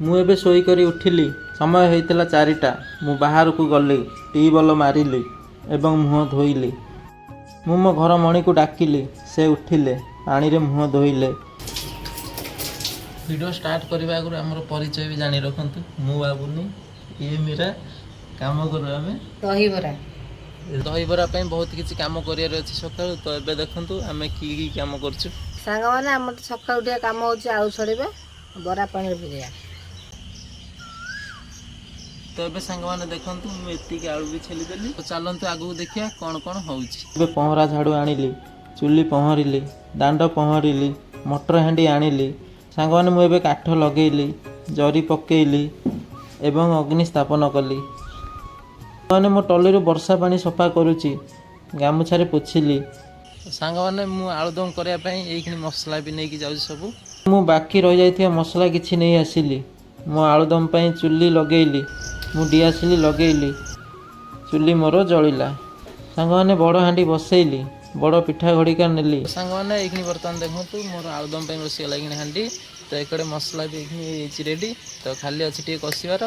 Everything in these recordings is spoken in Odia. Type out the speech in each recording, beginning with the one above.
ମୁଁ ଏବେ ଶୋଇକରି ଉଠିଲି। ସମୟ ହୋଇଥିଲା 4ଟା। ମୁଁ ବାହାରକୁ ଗଲି, ଟ୍ୟୁବଲ୍ ମାରିଲି ଏବଂ ମୁହଁ ଧୋଇଲି। ମୁଁ ମୋ ଘର ମଣିକୁ ଡାକିଲି, ସେ ଉଠିଲେ, ପାଣିରେ ମୁହଁ ଧୋଇଲେ। ଭିଡ଼ିଓ ଷ୍ଟାର୍ଟ କରିବା ଆଗରୁ ଆମର ପରିଚୟ ବି ଜାଣି ରଖନ୍ତୁ। ମୁଁ ବାବୁନି, ଇଏ ମୀରା। କାମ କରୁ ଆମେ ଦହିବରା ପାଇଁ ବହୁତ କିଛି କାମ କରିବାର ଅଛି ସକାଳୁ। ତ ଏବେ ଦେଖନ୍ତୁ ଆମେ କି କାମ କରୁଛୁ। ସାଙ୍ଗମାନେ ଆମର ତ ସକାଳୁ ଟିକେ କାମ ହେଉଛି ଆଳୁ ଛଡ଼େଇବା, ବରା ପାଣିରେ ଭିଜେଇବା। ତ ଏବେ ସାଙ୍ଗମାନେ ଦେଖନ୍ତୁ ମୁଁ ଏତିକି ଆଳୁ ବି ଛେଲିଦେଲି। ତ ଚାଲନ୍ତୁ ଆଗକୁ ଦେଖିବା କ'ଣ କ'ଣ ହେଉଛି। ଏବେ ପହଁରା ଝାଡ଼ୁ ଆଣିଲି, ଚୁଲି ପହଁରିଲି, ଦାଣ୍ଡ ପହଁରିଲି, ମଟର ହାଣ୍ଡି ଆଣିଲି। ସାଙ୍ଗମାନେ ମୁଁ ଏବେ କାଠ ଲଗେଇଲି, ଜରି ପକେଇଲି ଏବଂ ଅଗ୍ନି ସ୍ଥାପନ କଲି। ସାଙ୍ଗମାନେ ମୋ ଟଲିରୁ ବର୍ଷା ପାଣି ସଫା କରୁଛି, ଗାମୁଛାରେ ପୋଛିଲି। ସାଙ୍ଗମାନେ ମୁଁ ଆଳୁଦମ କରିବା ପାଇଁ ଏଇଖିଣି ମସଲା ବି ନେଇକି ଯାଉଛି ସବୁ। ମୁଁ ବାକି ରହିଯାଇଥିବା ମସଲା କିଛି ନେଇ ଆସିଲି। ମୋ ଆଳୁଦମ ପାଇଁ ଚୁଲି ଲଗେଇଲି, ମୁଁ ଡିଆସିଲି ଲଗେଇଲି, ଚୁଲି ମୋର ଜଳିଲା। ସାଙ୍ଗମାନେ ବଡ଼ ହାଣ୍ଡି ବସେଇଲି, ବଡ଼ ପିଠା ଘଡ଼ିକା ନେଲି। ସାଙ୍ଗମାନେ ଏଇଖିଣି ବର୍ତ୍ତମାନ ଦେଖନ୍ତୁ ମୋର ଆଳୁଦମ ପାଇଁ ବସିଗଲା ଏଇଖିଣି ହାଣ୍ଡି। ତ ଏକଡ଼େ ମସଲା ବି ଏଇଖିଣି ହେଇଛି ରେଡ଼ି। ତ ଖାଲି ଅଛି ଟିକେ କଷିବାର,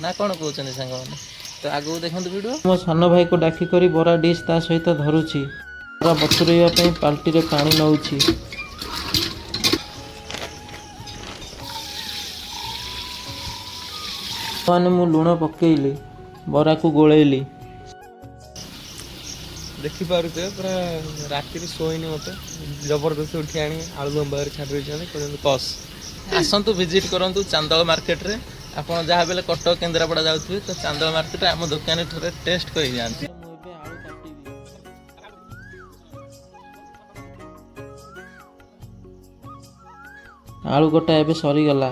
ନା କ'ଣ କହୁଛନ୍ତି ସାଙ୍ଗମାନେ? ତ ଆଗକୁ ଦେଖନ୍ତୁ ଭିଡ଼ିଓ। ମୋ ସାନ ଭାଇକୁ ଡାକିକରି ବରା ଡିସ୍ ତା ସହିତ ଧରୁଛି। ବରା ବତୁରେଇବା ପାଇଁ ବାଲ୍ଟିରେ ପାଣି ନେଉଛି। ମୁଁ ଲୁଣ ପକେଇଲି, ବରାକୁ ଗୋଳେଇଲି। ଦେଖିପାରୁଥିବେ ପୁରା ରାତିରେ ଶୋଇନି ମୋତେ, ଜବରଦସ୍ତି ଉଠି ଆଣି ଆଳୁଦମ ବାହାରେ ଛାଡ଼ି ଦେଇଛନ୍ତି, କହୁଛନ୍ତି କସ୍। ଆସନ୍ତୁ ଭିଜିଟ୍ କରନ୍ତୁ ଚାନ୍ଦଳ ମାର୍କେଟରେ। ଆପଣ ଯାହା ବେଲେ କଟକ କେନ୍ଦ୍ରାପଡ଼ା ଯାଉଥିବେ ତ ଚାନ୍ଦଳ ମାର୍କେଟରେ ଆମ ଦୋକାନରେ ଥରେ ଟେଷ୍ଟ କରିଯାଆନ୍ତୁ। ଆଳୁ କଟା ଏବେ ସରିଗଲା।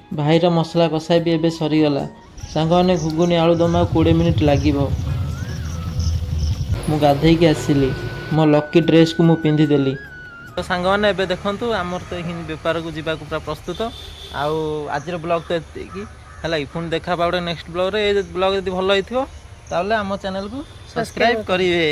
ଭାଇର ମସଲା କଷା ବି ଏବେ ସରିଗଲା। ସାଙ୍ଗମାନେ ଘୁଗୁନି ଆଳୁଦମ ଆଉ 20 ମିନିଟ୍ ଲାଗିବ। ମୁଁ ଗାଧେଇକି ଆସିଲି, ମୋ ଲକି ଡ୍ରେସ୍କୁ ମୁଁ ପିନ୍ଧିଦେଲି। ତ ସାଙ୍ଗମାନେ ଏବେ ଦେଖନ୍ତୁ ଆମର ତ ଏଇଖିଣି ବେପାରକୁ ଯିବାକୁ ପୁରା ପ୍ରସ୍ତୁତ। ଆଉ ଆଜିର ବ୍ଲଗ୍ ତ ଏତିକି ହେଲା କି, ପୁଣି ଦେଖା ହେବା ଗୋଟେ ନେକ୍ସଟ ବ୍ଲଗ୍ରେ। ଏ ବ୍ଲଗ୍ ଯଦି ଭଲ ହେଇଥିବ ତାହେଲେ ଆମ ଚ୍ୟାନେଲକୁ ସବସ୍କ୍ରାଇବ୍ କରିବେ।